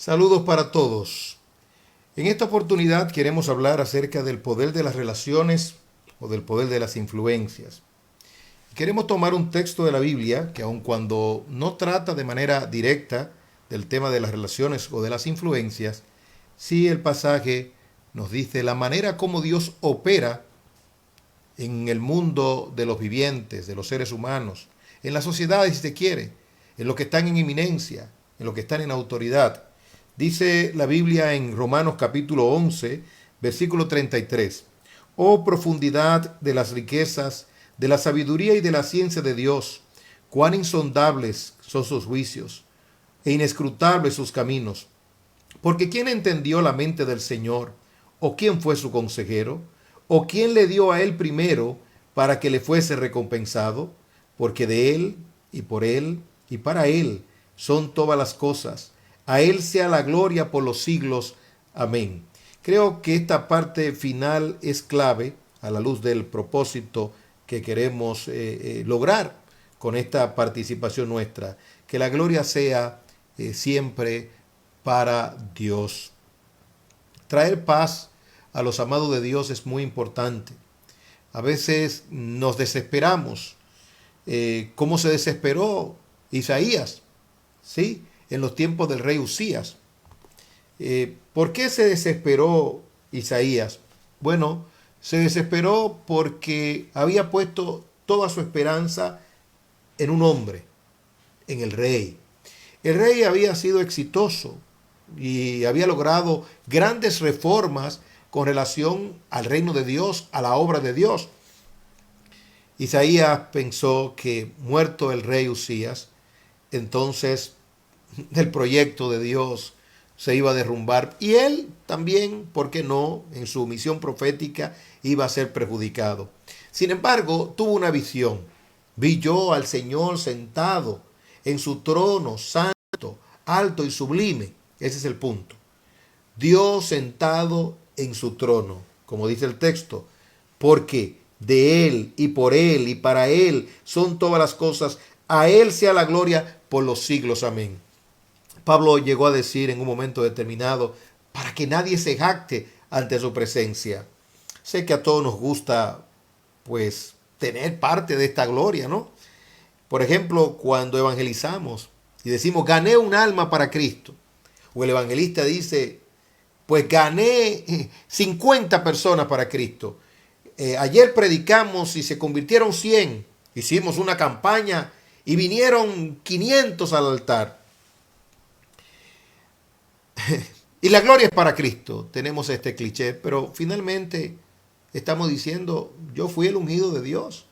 Saludos para todos. En esta oportunidad queremos hablar acerca del poder de las relaciones o del poder de las influencias. Queremos tomar un texto de la Biblia que aun cuando no trata de manera directa del tema de las relaciones o de las influencias, sí el pasaje nos dice la manera como Dios opera en el mundo de los vivientes, de los seres humanos, en las sociedades, si se quiere, en los que están en eminencia, en los que están en autoridad. Dice la Biblia en Romanos capítulo 11, versículo 33. Oh profundidad de las riquezas, de la sabiduría y de la ciencia de Dios, cuán insondables son sus juicios e inescrutables sus caminos. Porque ¿quién entendió la mente del Señor? ¿O quién fue su consejero? ¿O quién le dio a él primero para que le fuese recompensado? Porque de él, y por él, y para él son todas las cosas. A él sea la gloria por los siglos. Amén. Creo que esta parte final es clave a la luz del propósito que queremos lograr con esta participación nuestra. Que la gloria sea siempre para Dios. Traer paz a los amados de Dios es muy importante. A veces nos desesperamos. ¿Cómo se desesperó Isaías? ¿Sí? En los tiempos del rey Usías. ¿Por qué se desesperó Isaías? Bueno, se desesperó porque había puesto toda su esperanza en un hombre, en el rey. El rey había sido exitoso y había logrado grandes reformas con relación al reino de Dios, a la obra de Dios. Isaías pensó que muerto el rey Usías, entonces el proyecto de Dios se iba a derrumbar y él también, ¿por qué no?, en su misión profética iba a ser perjudicado. Sin embargo, tuvo una visión. Vi yo al Señor sentado en su trono santo, alto y sublime. Ese es el punto. Dios sentado en su trono, como dice el texto, porque de Él y por Él y para Él son todas las cosas. A Él sea la gloria por los siglos. Amén. Pablo llegó a decir en un momento determinado, para que nadie se jacte ante su presencia. Sé que a todos nos gusta, pues, tener parte de esta gloria, ¿no? Por ejemplo, cuando evangelizamos y decimos, gané un alma para Cristo. O el evangelista dice, pues gané 50 personas para Cristo. Ayer predicamos y se convirtieron 100. Hicimos una campaña y vinieron 500 al altar. Y la gloria es para Cristo. Tenemos este cliché, pero finalmente estamos diciendo, yo fui el ungido de Dios.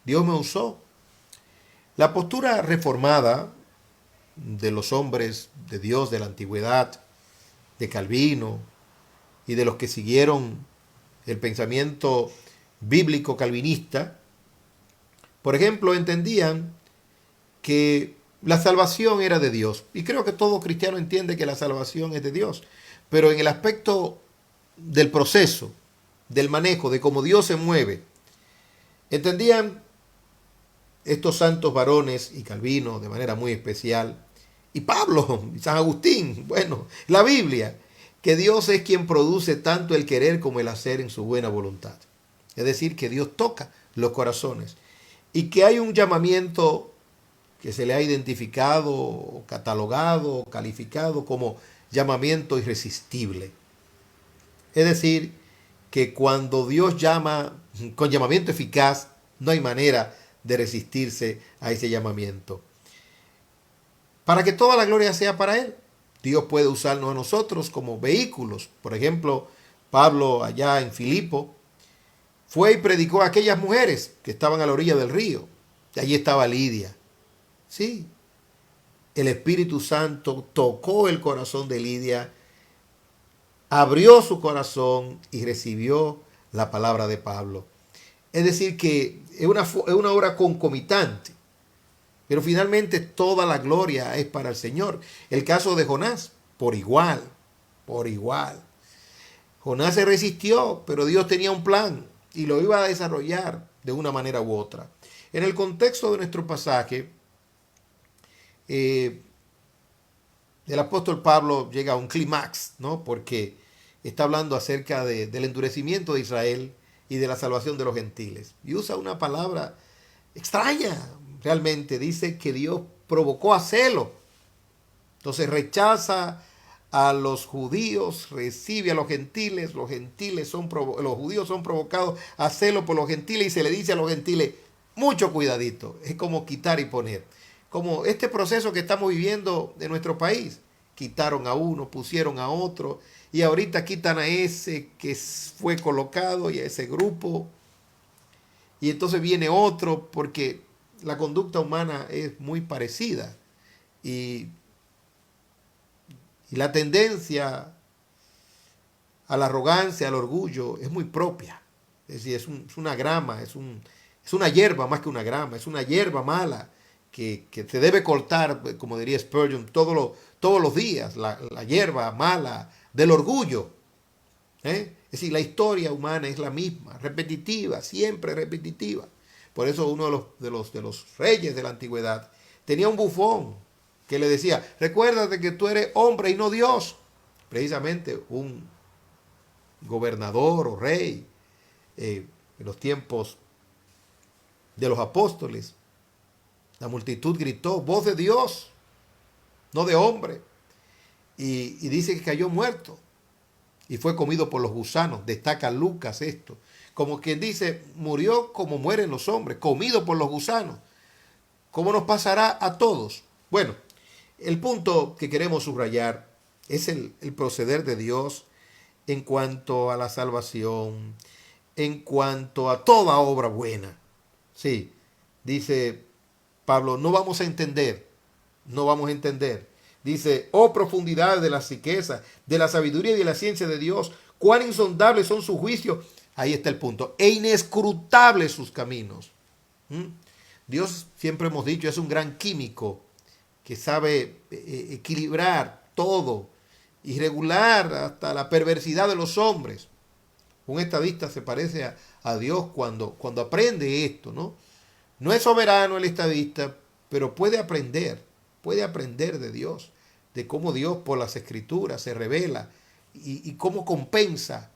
Dios me usó. La postura reformada de los hombres de Dios de la antigüedad, de Calvino y de los que siguieron el pensamiento bíblico calvinista, por ejemplo, entendían que la salvación era de Dios. Y creo que todo cristiano entiende que la salvación es de Dios. Pero en el aspecto del proceso, del manejo, de cómo Dios se mueve, entendían estos santos varones y Calvino de manera muy especial, y Pablo, y San Agustín, bueno, la Biblia, que Dios es quien produce tanto el querer como el hacer en su buena voluntad. Es decir, que Dios toca los corazones y que hay un llamamiento que se le ha identificado, catalogado, calificado como llamamiento irresistible. Es decir, que cuando Dios llama con llamamiento eficaz, no hay manera de resistirse a ese llamamiento. Para que toda la gloria sea para Él, Dios puede usarnos a nosotros como vehículos. Por ejemplo, Pablo allá en Filipo fue y predicó a aquellas mujeres que estaban a la orilla del río. Y allí estaba Lidia. Sí, el Espíritu Santo tocó el corazón de Lidia, abrió su corazón y recibió la palabra de Pablo. Es decir, que es una obra concomitante, pero finalmente toda la gloria es para el Señor. El caso de Jonás, por igual, por igual. Jonás se resistió, pero Dios tenía un plan y lo iba a desarrollar de una manera u otra. En el contexto de nuestro pasaje, el apóstol Pablo llega a un clímax, ¿no? Porque está hablando acerca del endurecimiento de Israel y de la salvación de los gentiles. Y usa una palabra extraña, realmente. Dice que Dios provocó a celo. Entonces rechaza a los judíos, recibe a los gentiles los judíos son provocados a celo por los gentiles y se le dice a los gentiles, mucho cuidadito, es como quitar y poner. Como este proceso que estamos viviendo en nuestro país, quitaron a uno, pusieron a otro y ahorita quitan a ese que fue colocado y a ese grupo y entonces viene otro porque la conducta humana es muy parecida y la tendencia a la arrogancia, al orgullo, es muy propia. Es decir, es una grama, es una hierba más que una grama, es una hierba mala que se debe cortar, como diría Spurgeon, todos los días, la hierba mala del orgullo. Es decir, la historia humana es la misma, repetitiva, siempre repetitiva. Por eso uno de los reyes de la antigüedad tenía un bufón que le decía, recuérdate que tú eres hombre y no Dios. Precisamente un gobernador o rey en los tiempos de los apóstoles, la multitud gritó, voz de Dios, no de hombre. Y dice que cayó muerto y fue comido por los gusanos. Destaca Lucas esto. Como quien dice, murió como mueren los hombres, comido por los gusanos. ¿Cómo nos pasará a todos? Bueno, el punto que queremos subrayar es el proceder de Dios en cuanto a la salvación, en cuanto a toda obra buena. Sí, dice Pablo, no vamos a entender. Dice, oh profundidad de las riquezas, de la sabiduría y de la ciencia de Dios, cuán insondables son sus juicios. Ahí está el punto. E inescrutables sus caminos. Dios, siempre hemos dicho, es un gran químico que sabe equilibrar todo y regular hasta la perversidad de los hombres. Un estadista se parece a Dios cuando aprende esto, ¿no? No es soberano el estadista, pero puede aprender de Dios, de cómo Dios por las escrituras se revela y cómo compensa,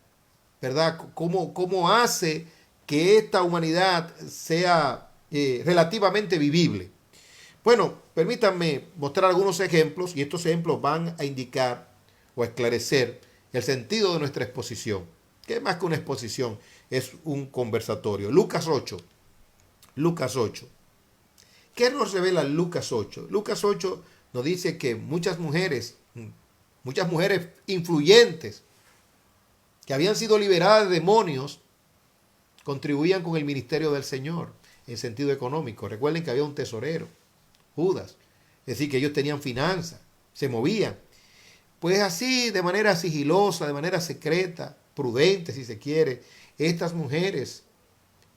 ¿verdad? Cómo hace que esta humanidad sea relativamente vivible. Bueno, permítanme mostrar algunos ejemplos y estos ejemplos van a indicar o a esclarecer el sentido de nuestra exposición, que más que una exposición es un conversatorio. Lucas 8. ¿Qué nos revela Lucas 8? Lucas 8 nos dice que muchas mujeres influyentes que habían sido liberadas de demonios contribuían con el ministerio del Señor en sentido económico. Recuerden que había un tesorero, Judas, es decir, que ellos tenían finanzas, se movían. Pues así, de manera sigilosa, de manera secreta, prudente si se quiere, estas mujeres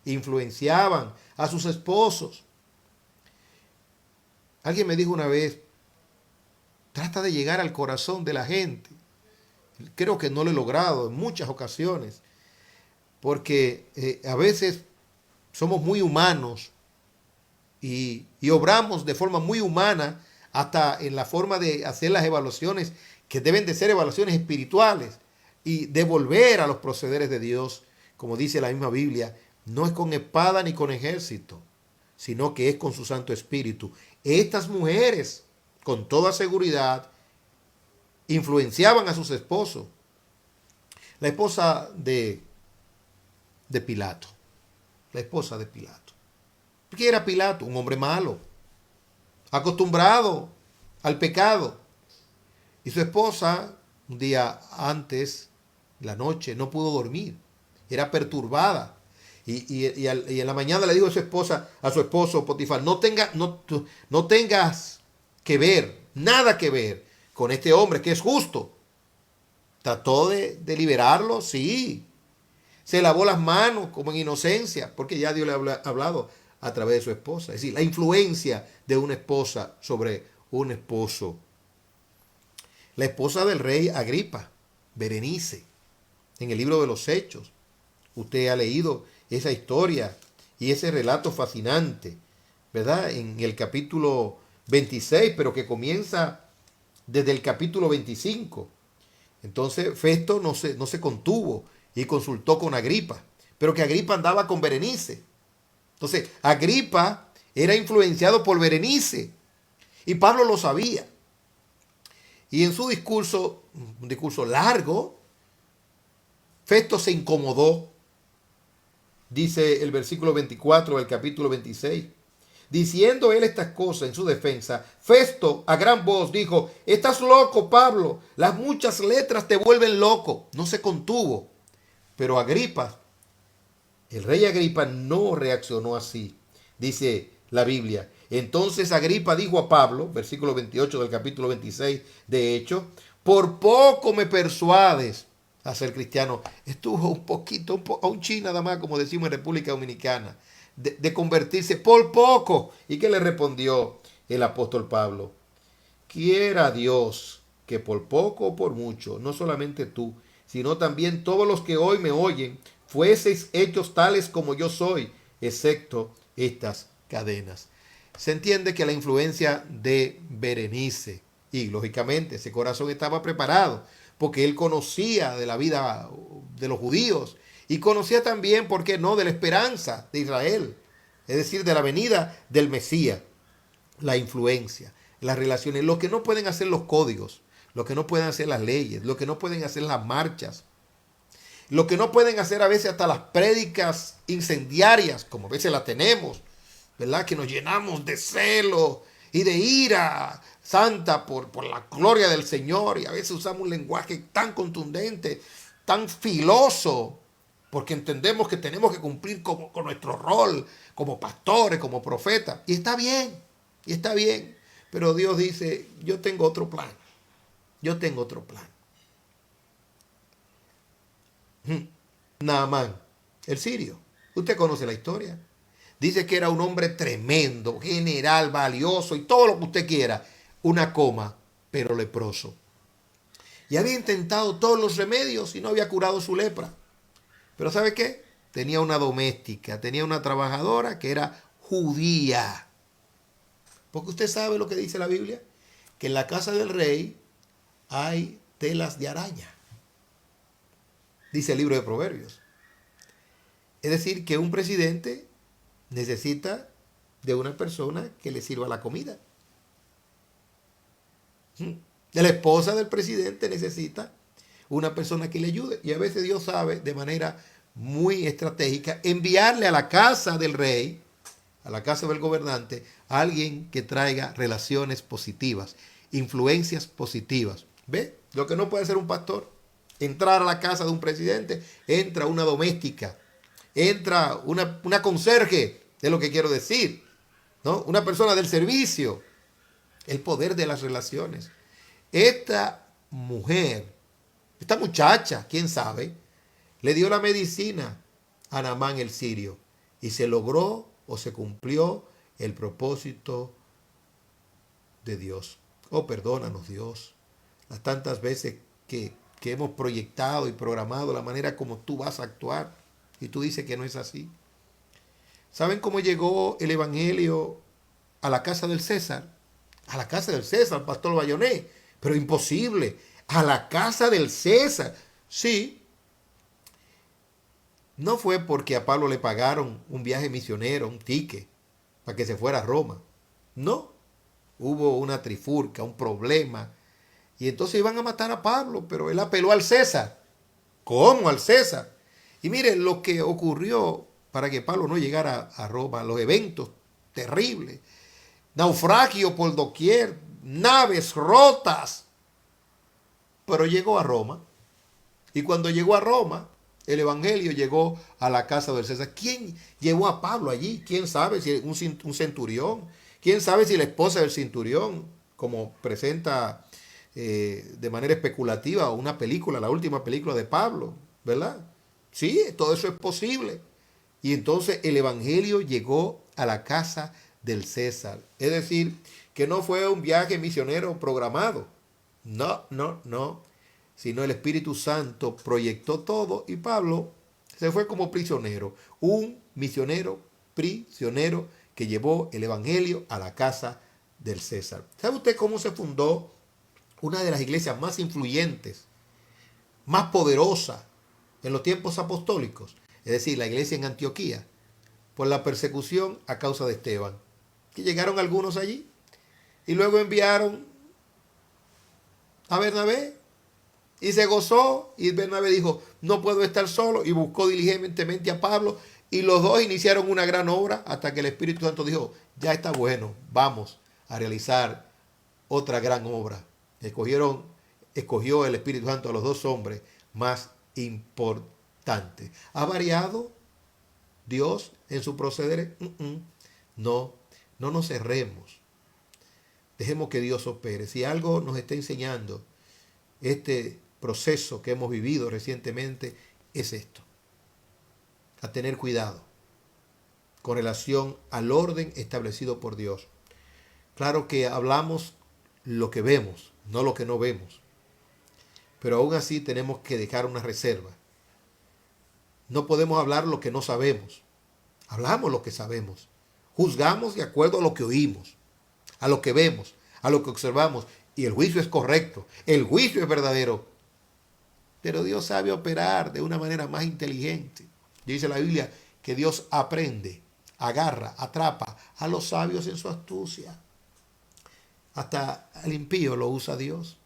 influenciaban a sus esposos. Alguien me dijo una vez, trata de llegar al corazón de la gente. Creo que no lo he logrado en muchas ocasiones, porque a veces somos muy humanos y obramos de forma muy humana, hasta en la forma de hacer las evaluaciones, que deben de ser evaluaciones espirituales, y devolver a los procederes de Dios, como dice la misma Biblia, no es con espada ni con ejército, sino que es con su Santo Espíritu. Estas mujeres, con toda seguridad, influenciaban a sus esposos. La esposa de Pilato. ¿Qué era Pilato? Un hombre malo, acostumbrado al pecado. Y su esposa, un día antes, la noche, no pudo dormir. Era perturbada. Y en la mañana le dijo a su esposo Potifar, no tengas que ver, nada que ver con este hombre que es justo. Trató de liberarlo, sí. Se lavó las manos como en inocencia, porque ya Dios le ha hablado a través de su esposa. Es decir, la influencia de una esposa sobre un esposo. La esposa del rey Agripa, Berenice, en el libro de los Hechos. Usted ha leído esa historia y ese relato fascinante, ¿verdad? En el capítulo 26, pero que comienza desde el capítulo 25. Entonces Festo no se contuvo y consultó con Agripa, pero que Agripa andaba con Berenice. Entonces Agripa era influenciado por Berenice y Pablo lo sabía. Y en su discurso, un discurso largo, Festo se incomodó, dice el versículo 24 del capítulo 26. Diciendo él estas cosas en su defensa, Festo a gran voz dijo: estás loco, Pablo, las muchas letras te vuelven loco. No se contuvo. Pero Agripa, el rey Agripa, no reaccionó así. Dice la Biblia: entonces Agripa dijo a Pablo, versículo 28 del capítulo 26 de Hechos: por poco me persuades a ser cristiano. Estuvo un poquito, a un chin nada más, como decimos en República Dominicana, de convertirse por poco. ¿Y qué le respondió el apóstol Pablo? Quiera Dios que por poco o por mucho, no solamente tú, sino también todos los que hoy me oyen, fueseis hechos tales como yo soy, excepto estas cadenas. Se entiende que la influencia de Berenice, y lógicamente ese corazón estaba preparado, porque él conocía de la vida de los judíos y conocía también, ¿por qué no?, de la esperanza de Israel, es decir, de la venida del Mesías. La influencia, las relaciones, lo que no pueden hacer los códigos, lo que no pueden hacer las leyes, lo que no pueden hacer las marchas, lo que no pueden hacer a veces hasta las prédicas incendiarias, como a veces las tenemos, ¿verdad? Que nos llenamos de celo y de ira santa por la gloria del Señor, y a veces usamos un lenguaje tan contundente, tan filoso, porque entendemos que tenemos que cumplir con nuestro rol como pastores, como profetas. Y está bien. Pero Dios dice: yo tengo otro plan. Yo tengo otro plan. Naamán, el sirio. Usted conoce la historia. Dice que era un hombre tremendo, general, valioso y todo lo que usted quiera. Una coma, pero leproso. Y había intentado todos los remedios y no había curado su lepra. Pero ¿sabe qué? Tenía una doméstica, tenía una trabajadora que era judía. Porque usted sabe lo que dice la Biblia, que en la casa del rey hay telas de araña. Dice el libro de Proverbios. Es decir, que un presidente necesita de una persona que le sirva la comida. La esposa del presidente necesita una persona que le ayude. Y a veces Dios sabe, de manera muy estratégica, enviarle a la casa del rey, a la casa del gobernante, a alguien que traiga relaciones positivas, influencias positivas. ¿Ve? Lo que no puede hacer un pastor. Entrar a la casa de un presidente, entra una doméstica, entra una conserje, es lo que quiero decir, ¿no? Una persona del servicio. El poder de las relaciones. Esta mujer, esta muchacha, quién sabe, le dio la medicina a Naamán el sirio y se logró o se cumplió el propósito de Dios. Oh, perdónanos, Dios, las tantas veces que hemos proyectado y programado la manera como tú vas a actuar y tú dices que no es así. ¿Saben cómo llegó el evangelio a la casa del César? A la casa del César, pastor Bayonet. Pero imposible. A la casa del César. Sí. No fue porque a Pablo le pagaron un viaje misionero, un ticket, para que se fuera a Roma. No. Hubo una trifurca, un problema. Y entonces iban a matar a Pablo, pero él apeló al César. ¿Cómo al César? Y miren lo que ocurrió para que Pablo no llegara a Roma, los eventos terribles. Naufragio por doquier, naves rotas. Pero llegó a Roma. Y cuando llegó a Roma, el evangelio llegó a la casa del César. ¿Quién llevó a Pablo allí? ¿Quién sabe si un centurión? ¿Quién sabe si la esposa del centurión, como presenta de manera especulativa una película, la última película de Pablo, ¿verdad? Sí, todo eso es posible. Y entonces el evangelio llegó a la casa del César. Es decir, que no fue un viaje misionero programado. No. Sino el Espíritu Santo proyectó todo y Pablo se fue como prisionero. Un misionero prisionero que llevó el evangelio a la casa del César. ¿Sabe usted cómo se fundó una de las iglesias más influyentes, más poderosa en los tiempos apostólicos, es decir, la iglesia en Antioquía, por la persecución a causa de Esteban, que llegaron algunos allí y luego enviaron a Bernabé y se gozó y Bernabé dijo, no puedo estar solo, y buscó diligentemente a Pablo y los dos iniciaron una gran obra hasta que el Espíritu Santo dijo, ya está bueno, vamos a realizar otra gran obra. Escogió el Espíritu Santo a los dos hombres más importantes. ¿Ha variado Dios en su proceder? No, no nos cerremos. Dejemos que Dios opere. Si algo nos está enseñando este proceso que hemos vivido recientemente, es esto. A tener cuidado con relación al orden establecido por Dios. Claro que hablamos lo que vemos, no lo que no vemos. Pero aún así tenemos que dejar una reserva. No podemos hablar lo que no sabemos. Hablamos lo que sabemos. Juzgamos de acuerdo a lo que oímos, a lo que vemos, a lo que observamos. Y el juicio es correcto, el juicio es verdadero. Pero Dios sabe operar de una manera más inteligente. Dice la Biblia que Dios aprende, agarra, atrapa a los sabios en su astucia. Hasta al impío lo usa Dios.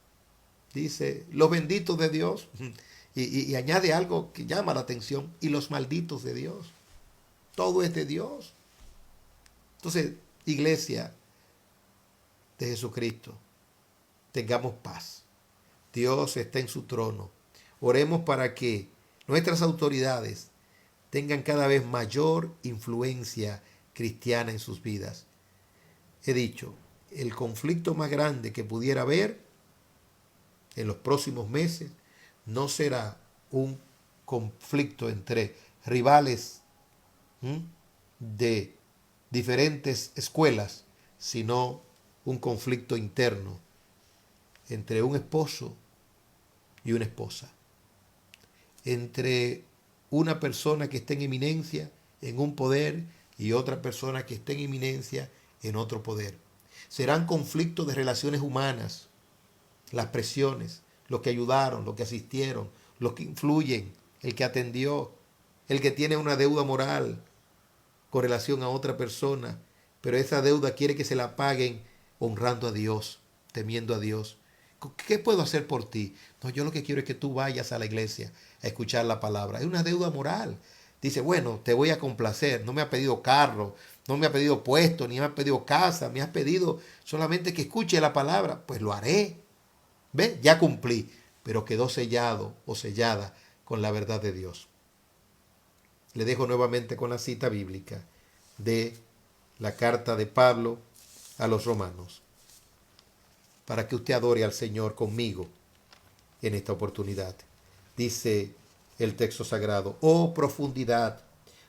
Dice, los benditos de Dios. Y añade algo que llama la atención. Y los malditos de Dios. Todo es de Dios. Entonces, iglesia de Jesucristo, tengamos paz. Dios está en su trono. Oremos para que nuestras autoridades tengan cada vez mayor influencia cristiana en sus vidas. He dicho, el conflicto más grande que pudiera haber en los próximos meses no será un conflicto entre rivales de diferentes escuelas, sino un conflicto interno entre un esposo y una esposa, entre una persona que está en eminencia en un poder y otra persona que está en eminencia en otro poder. Serán conflictos de relaciones humanas, las presiones, los que ayudaron, los que asistieron, los que influyen, el que atendió, el que tiene una deuda moral con relación a otra persona, pero esa deuda quiere que se la paguen honrando a Dios, temiendo a Dios. ¿Qué puedo hacer por ti? No, yo lo que quiero es que tú vayas a la iglesia a escuchar la palabra. Es una deuda moral. Dice, bueno, te voy a complacer. No me ha pedido carro, no me ha pedido puesto, ni me ha pedido casa. Me has pedido solamente que escuche la palabra. Pues lo haré. ¿Ve? Ya cumplí. Pero quedó sellado o sellada con la verdad de Dios. Le dejo nuevamente con la cita bíblica de la carta de Pablo a los romanos, para que usted adore al Señor conmigo en esta oportunidad. Dice el texto sagrado, oh profundidad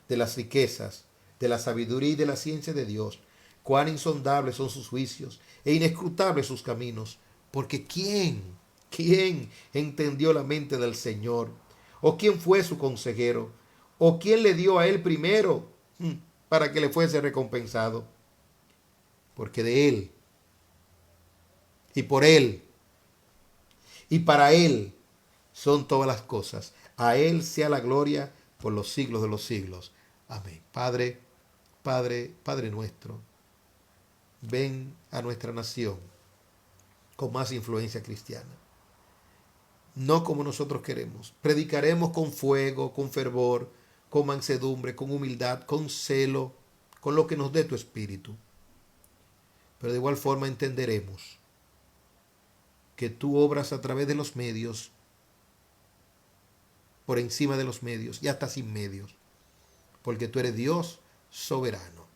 de las riquezas, de la sabiduría y de la ciencia de Dios, cuán insondables son sus juicios e inescrutables sus caminos, porque ¿quién entendió la mente del Señor? ¿O quién fue su consejero? ¿O quién le dio a él primero para que le fuese recompensado? Porque de él, y por él, y para él son todas las cosas. A él sea la gloria por los siglos de los siglos. Amén. Padre, Padre, Padre nuestro, ven a nuestra nación con más influencia cristiana. No como nosotros queremos. Predicaremos con fuego, con fervor, con mansedumbre, con humildad, con celo, con lo que nos dé tu espíritu. Pero de igual forma entenderemos que tú obras a través de los medios, por encima de los medios y hasta sin medios, porque tú eres Dios soberano.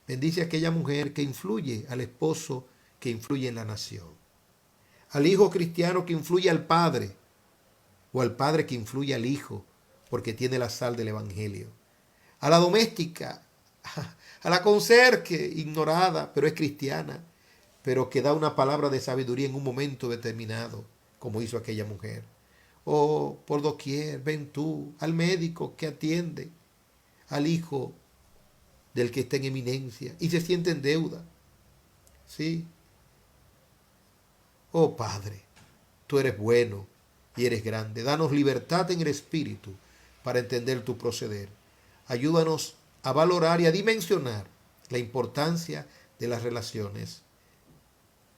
Bendice a aquella mujer que influye al esposo que influye en la nación, al hijo cristiano que influye al padre, o al padre que influye al hijo, porque tiene la sal del evangelio, a la doméstica, a la conserje ignorada, pero es cristiana, pero que da una palabra de sabiduría en un momento determinado, como hizo aquella mujer. O por doquier, ven tú, al médico que atiende, al hijo del que está en eminencia y se siente en deuda. ¿Sí? Oh Padre, tú eres bueno y eres grande. Danos libertad en el espíritu para entender tu proceder. Ayúdanos a valorar y a dimensionar la importancia de las relaciones.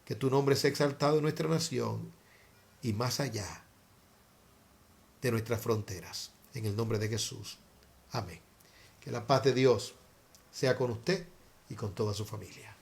Que tu nombre sea exaltado en nuestra nación y más allá de nuestras fronteras. En el nombre de Jesús. Amén. Que la paz de Dios sea con usted y con toda su familia.